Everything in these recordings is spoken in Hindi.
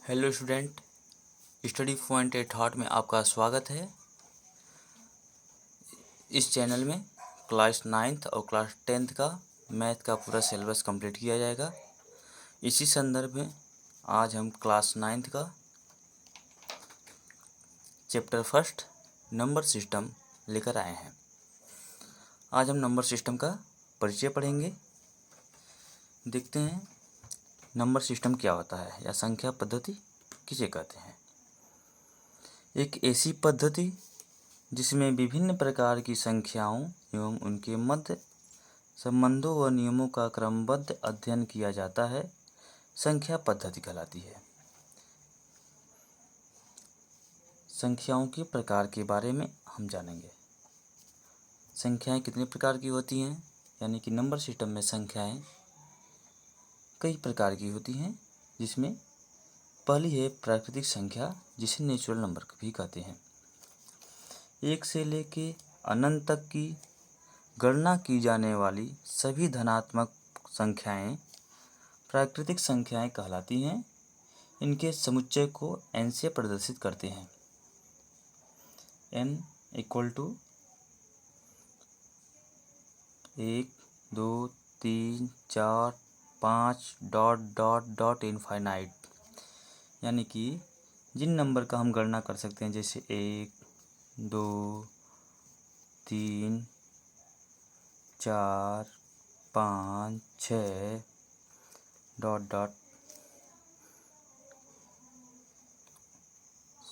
Hello student, study point at heart में आपका स्वागत है। इस चैनल में क्लास 9th और क्लास 10th का मैथ का पूरा सिलेबस कंप्लीट किया जाएगा। इसी संदर्भ में आज हम क्लास 9th का चैप्टर फर्स्ट नंबर सिस्टम लेकर आए हैं। आज हम नंबर सिस्टम का परिचय पढ़ेंगे। देखते हैं नंबर सिस्टम क्या होता है या संख्या पद्धति किसे कहते हैं। एक ऐसी पद्धति जिसमें विभिन्न प्रकार की संख्याओं एवं उनके मध्य संबंधों व नियमों का क्रमबद्ध अध्ययन किया जाता है, संख्या पद्धति कहलाती है। संख्याओं के प्रकार के बारे में हम जानेंगे। संख्याएं कितने प्रकार की होती हैं, यानी कि नंबर सिस्टम में संख्याएं कई प्रकार की होती हैं, जिसमें पहली है प्राकृतिक संख्या, जिसे नेचुरल नंबर भी कहते हैं। 1 से लेके अनंत तक की गणना की जाने वाली सभी धनात्मक संख्याएं प्राकृतिक संख्याएं कहलाती हैं। इनके समुच्चय को n से प्रदर्शित करते हैं। n equal to 1 2 3 4 5 dot dot dot infinite, यानी कि जिन नंबर का हम गणना कर सकते हैं, जैसे 1 2 3 4 5 6 डॉट डॉट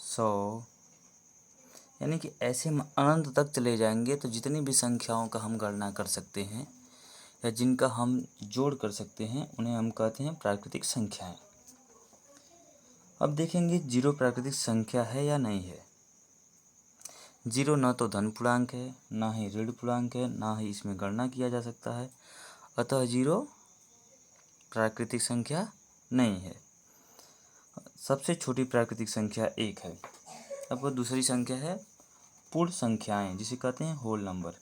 100, यानी कि ऐसे हम अनंत तक चले जाएंगे तो जितनी भी संख्याओं का हम गणना कर सकते हैं या जिनका हम जोड़ कर सकते हैं, उन्हें हम कहते हैं प्राकृतिक संख्याएं। अब देखेंगे जीरो प्राकृतिक संख्या है या नहीं है। जीरो न तो धन पूर्णांक है, ना ही ऋण पूर्णांक है, ना ही इसमें गणना किया जा सकता है, अतः जीरो प्राकृतिक संख्या नहीं है। सबसे छोटी प्राकृतिक संख्या 1 है। अब दूसरी संख्या है पूर्ण संख्याएं, जिसे कहते हैं होल नंबर।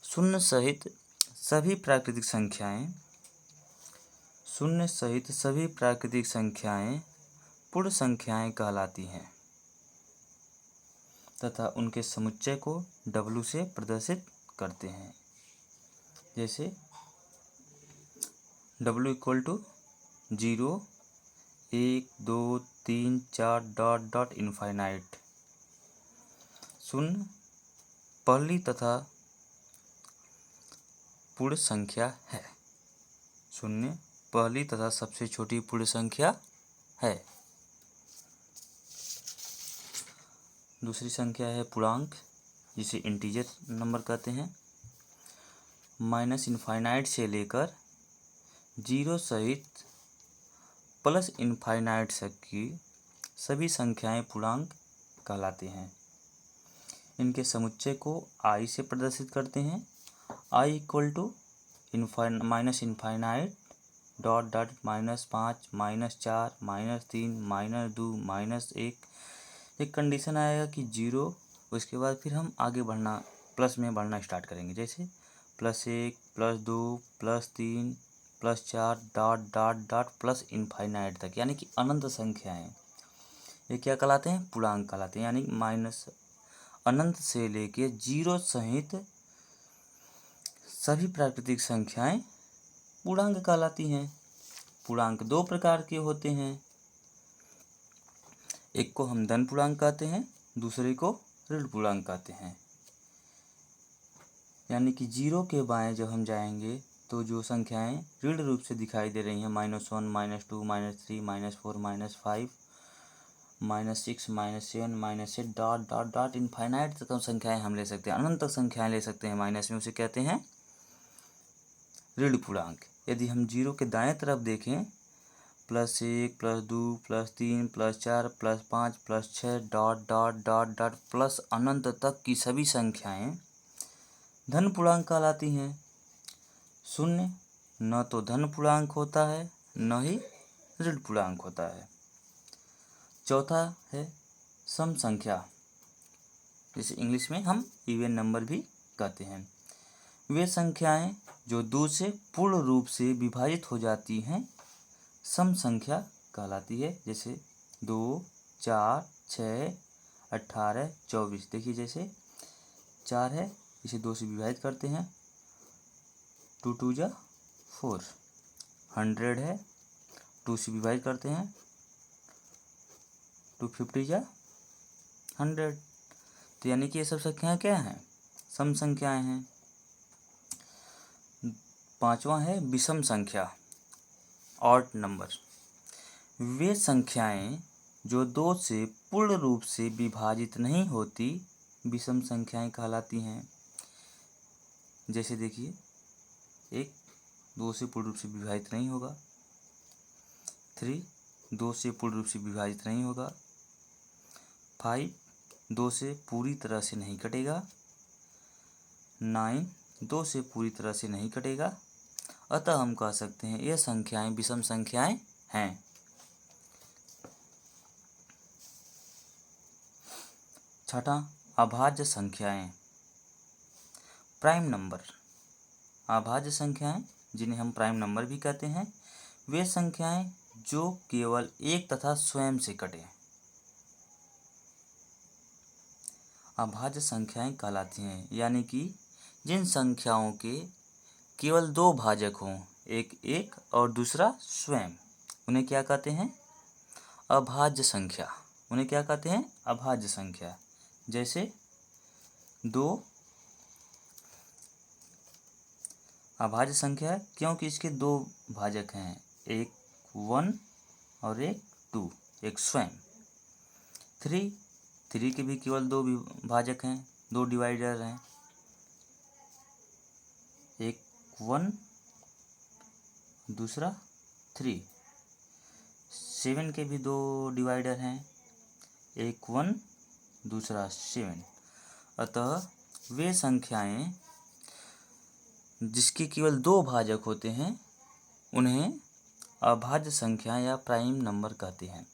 शून्य सहित सभी प्राकृतिक संख्याएं पूर्ण संख्याएं कहलाती हैं तथा उनके समुच्चय को W से प्रदर्शित करते हैं। जैसे W equal to 0 1 2 3 4 dot dot infinite. शून्य पहली तथा पूर्ण संख्या है। शून्य पहली तथा सबसे छोटी पूर्ण संख्या है। दूसरी संख्या है पूर्णांक, जिसे इंटीजर नंबर कहते हैं। माइनस इनफाइनाइट से लेकर 0 सहित प्लस इनफाइनाइट तक की सभी संख्याएं पूर्णांक कहलाते हैं। इनके समुच्चय को I से प्रदर्शित करते हैं। I equal to minus infinite dot dot -5 -4 -3 -2 -1। एक कंडीशन आएगा कि 0, उसके बाद फिर हम आगे बढ़ना, प्लस में बढ़ना स्टार्ट करेंगे। जैसे +1 +2 +3 +4 dot dot dot plus infinite तक, यानी कि अनंत संख्याएं। ये क्या कहलाते हैं? पूर्णांक कहलाते हैं। यानी माइनस अनंत से लेके 0 सहित सभी प्राकृतिक संख्याएं पूर्णांक कहलाती हैं। पूर्णांक 2 प्रकार के होते हैं। एक को हम धन पूर्णांक कहते हैं, दूसरे को ऋण पूर्णांक कहते हैं। यानी कि 0 के बाएं जब हम जाएंगे तो जो संख्याएं ऋण रूप से दिखाई दे रही हैं, -1 -2 -3 -4 -5 -6 -7 -8 डॉट डॉट डॉट इनफाइनाइट तक संख्याएं हम ले सकते हैं, अनंत तक संख्याएं ले सकते हैं माइनस में, उसे कहते हैं ऋण पूर्णांक। यदि हम 0 के दाएं तरफ देखें, +1 +2 +3 +4 +5 +6 dot dot dot dot plus अनंत तक की सभी संख्याएं धन पूर्णांक कहलाती हैं। शून्य न तो धन पूर्णांक होता है, न ही ऋण पूर्णांक होता है। चौथा है सम संख्या, जिसे इंग्लिश में हम इवन नंबर भी कहते हैं। वे संख्याएं जो 2 से पूर्ण रूप से विभाजित हो जाती हैं सम संख्या कहलाती है। जैसे 2, 4, 6, 18, 24। देखिए जैसे 4 है, इसे 2 से विभाजित करते हैं, 2 2 जा 4। 100 है, 2 से विभाजित करते हैं, 2 50 जा 100। तो यानी कि ये सब संख्याएं क्या हैं? सम संख्याएं हैं। 5वां है विषम संख्या, ऑड नंबर। वे संख्याएं जो 2 से पूर्ण रूप से विभाजित नहीं होती विषम संख्याएं कहलाती हैं। जैसे देखिए, 1 2 से पूर्ण रूप से विभाजित नहीं होगा, 3 2 से पूर्ण रूप से विभाजित नहीं होगा, 5 2 से पूरी तरह से नहीं कटेगा, 9 2 से पूरी तरह से नहीं कटेगा। अतः हम कह सकते हैं ये संख्याएं विषम संख्याएं हैं। छठा, अभाज्य संख्याएं, प्राइम नंबर। अभाज्य संख्याएं, जिन्हें हम प्राइम नंबर भी कहते हैं, वे संख्याएं जो केवल एक तथा स्वयं से कटे अभाज्य संख्याएं कहलाती हैं। यानी कि जिन संख्याओं के केवल 2 भाजक हों, एक एक और दूसरा स्वयं, उन्हें क्या कहते हैं? अभाज्य संख्या। उन्हें क्या कहते हैं? अभाज्य संख्या। जैसे 2 अभाज्य संख्या है क्योंकि इसके 2 भाजक हैं, एक 1 और एक 2, एक स्वयं। 3 के भी केवल 2 भाजक हैं, 2 डिवाइडर हैं, एक 1 दूसरा 3। 7 के भी 2 डिवाइडर हैं, एक 1 दूसरा 7। अतः वे संख्याएं जिसके केवल 2 भाजक होते हैं उन्हें अभाज्य संख्या या प्राइम नंबर कहते हैं।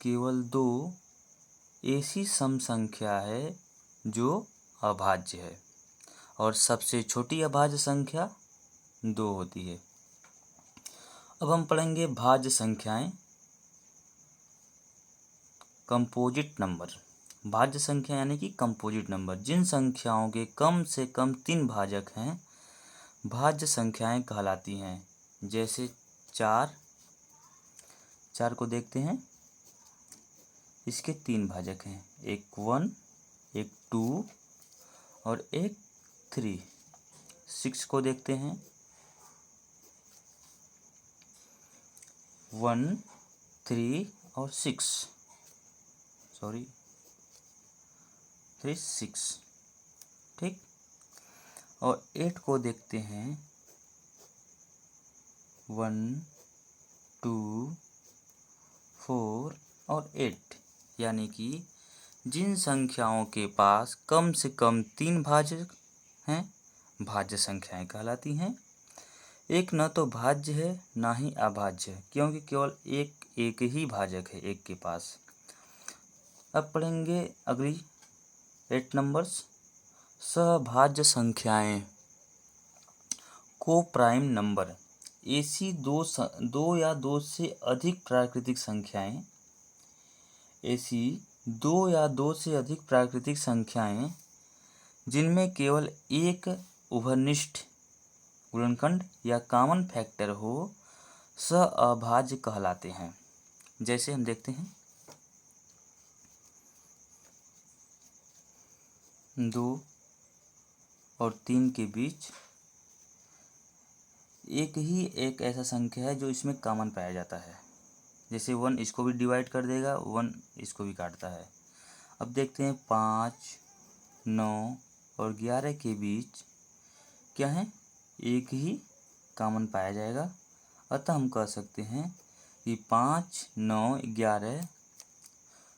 केवल 2 ऐसी सम संख्या है जो अभाज्य है और सबसे छोटी अभाज्य संख्या 2 होती है। अब हम पढ़ेंगे भाज्य संख्याएं, कंपोजिट नंबर। भाज्य संख्या यानी कि कंपोजिट नंबर, जिन संख्याओं के कम से कम 3 भाजक हैं भाज्य संख्याएं कहलाती हैं। जैसे 4 को देखते हैं, इसके 3 भाजक हैं, एक 1, एक 2 और एक 3। 6 को देखते हैं, 1 3 और 6, 6, ठीक। और 8 को देखते हैं, 1 2 4 और 8। यानी कि जिन संख्याओं के पास कम से कम 3 भाजक हैं भाज्य संख्याएं कहलाती हैं। एक न तो भाज्य है ना ही अभाज्य है, क्योंकि केवल एक ही भाजक है एक के पास। अब पढ़ेंगे अगली 8 नंबर्स, सहभाज्य संख्याएं को प्राइम नंबर। ऐसी 2 या 2 से अधिक प्राकृतिक संख्याएं, ऐसी 2 या 2 से अधिक प्राकृतिक संख्याएं जिनमें केवल एक उभयनिष्ठ गुणनखंड या कॉमन फैक्टर हो सहअभाज्य कहलाते हैं। जैसे हम देखते हैं, 2 और 3 के बीच एक ऐसा संख्या है जो इसमें कॉमन पाया जाता है। जैसे 1 इसको भी डिवाइड कर देगा, 1 इसको भी काटता है। अब देखते हैं 5, 9 और 11 के बीच क्या है? एक ही कॉमन पाया जाएगा। अतः हम कह सकते हैं कि 5, 9, 11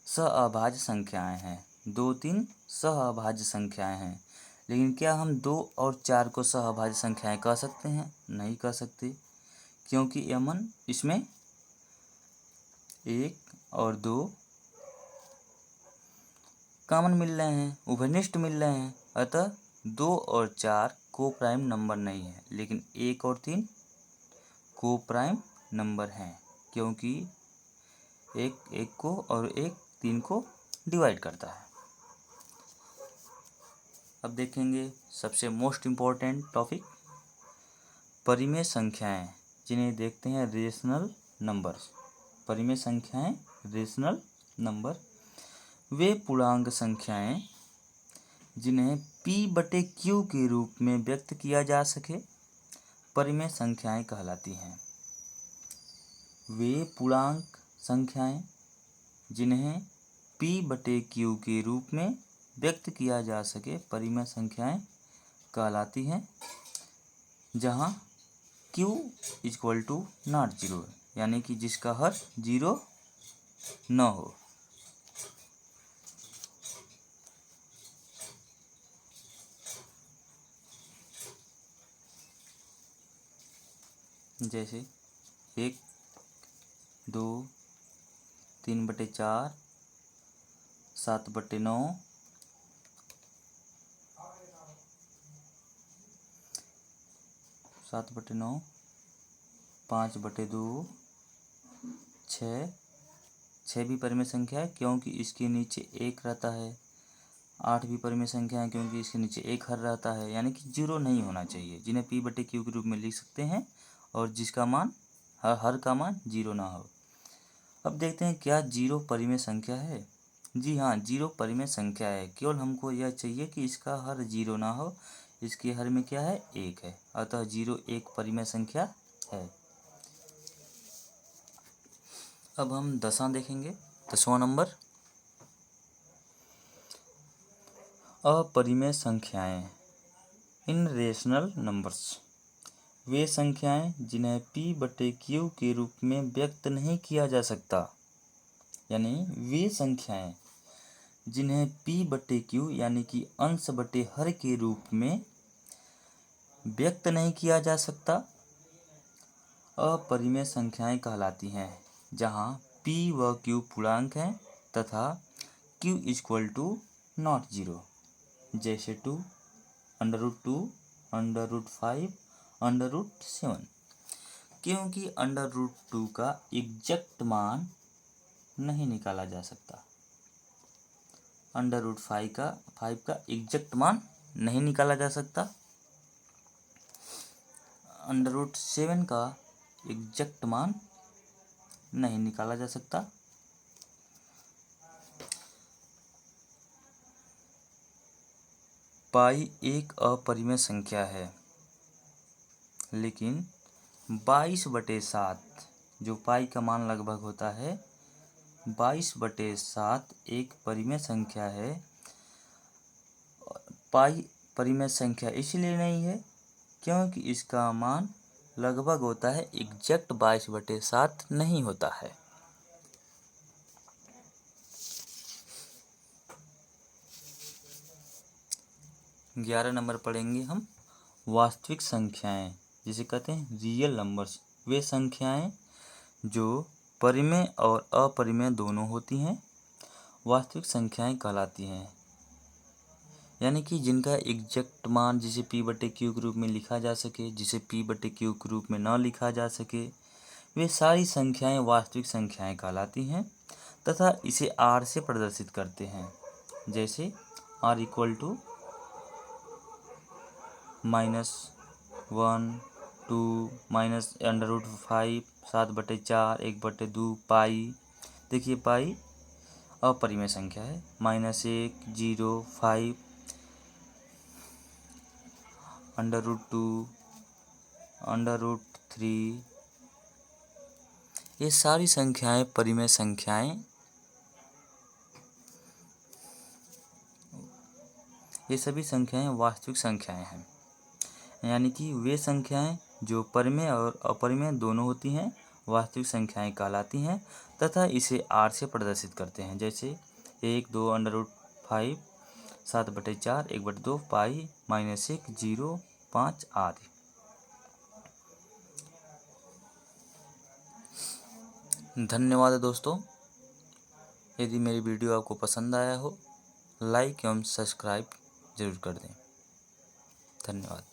सहअभाज्य संख्याएं हैं। 2, 3 सहअभाज्य संख्याएं हैं। लेकिन क्या हम 2 और 4 को सहअभाज्य संख्याएं कह सकते हैं? नहीं कह सकते, क्योंकि यमन इसमें 1 और 2 कॉमन मिल रहे हैं, उभयनिष्ठ मिल रहे हैं, अतः 2 और 4 को प्राइम नंबर नहीं है, लेकिन 1 और 3 को प्राइम नंबर हैं, क्योंकि एक 1 को और एक 3 को डिवाइड करता है। अब देखेंगे सबसे मोस्ट इम्पोर्टेंट टॉपिक, परिमेय संख्याएं, जिन्हें देखते हैं रेशनल नंबर्स। परिमेय संख्याएं रेशनल नंबर वे पूर्णांक संख्याएं जिन्हें p/q के रूप में व्यक्त किया जा सके परिमेय संख्याएं कहलाती हैं। वे पूर्णांक संख्याएं जिन्हें p/q के रूप में व्यक्त किया जा सके परिमेय संख्याएं कहलाती हैं, जहां q = नॉट जीरो, यानी कि जिसका हर जीरो न हो। जैसे 1, 2, 3/4, 7/9, 7/9, 5/2, 6 भी परिमेय संख्या है क्योंकि इसके नीचे 1 रहता है। 8 भी परिमेय संख्या है क्योंकि इसके नीचे 1 हर रहता है, यानी कि जीरो नहीं होना चाहिए, जिन्हें p/q के रूप में लिख सकते हैं और जिसका मान हर का मान जीरो ना हो। अब देखते हैं क्या जीरो परिमेय संख्या है। जी हाँ, जीरो परिमेय संख्या है, केवल हमको यह चाहिए कि इसका हर जीरो ना हो। इसके हर में क्या है, 1 है, अतः जीरो एक परिमेय संख्या है। अब हम 10वां देखेंगे। 10वां नंबर, अपरिमेय संख्याएं इन रेशनल नंबर्स वे संख्याएं जिन्हें p/q के रूप में व्यक्त नहीं किया जा सकता, यानी वे संख्याएं जिन्हें p/q यानी कि अंश बटे हर के रूप में व्यक्त नहीं किया जा सकता अपरिमेय संख्याएं कहलाती हैं, जहां p व q पूर्णांक हैं तथा q = नॉट जीरो। जैसे 2, √2, √5, √7, क्योंकि √2 का एग्जैक्ट मान नहीं निकाला जा सकता। √5 का एग्जैक्ट मान नहीं निकाला जा सकता। √7 का एग्जैक्ट मान नहीं निकाला जा सकता। पाई एक अपरिमेय संख्या है, लेकिन 22/7 जो पाई का मान लगभग होता है 22/7 एक परिमेय संख्या है। पाई परिमेय संख्या इसलिए नहीं है क्योंकि इसका मान लगभग होता है, एग्जैक्ट 22/7 नहीं होता है। ग्यारह नंबर पढ़ेंगे हम, वास्तविक संख्याएं, जिसे कहते हैं रियल नंबर्स। वे संख्याएं जो परिमेय और अपरिमेय दोनों होती हैं वास्तविक संख्याएं कहलाती हैं, यानी कि जिनका एग्जैक्ट मान जिसे p/q के रूप में लिखा जा सके, जिसे p/q के रूप में न लिखा जा सके, वे सारी संख्याएं वास्तविक संख्याएं कहलाती हैं तथा इसे r से प्रदर्शित करते हैं। जैसे r = -1, 2, -√5, 7/4, 1/2 पाई। देखिए पाई अपरिमेय संख्या है, -1, 0, 5, √2, √3, ये सारी संख्याएं परिमेय संख्याएं, ये सभी संख्याएं वास्तविक संख्याएं हैं, यानी कि वे संख्याएं जो परिमेय और अपरिमेय दोनों होती हैं वास्तविक संख्याएं कहलाती हैं तथा इसे r से प्रदर्शित करते हैं। जैसे 1, 2, √5, 7/4, 1/2 पाई, -1, 0, 5 आदि। धन्यवाद दोस्तों। यदि मेरी वीडियो आपको पसंद आया हो, लाइक एवं सब्सक्राइब ज़रूर कर दें। धन्यवाद।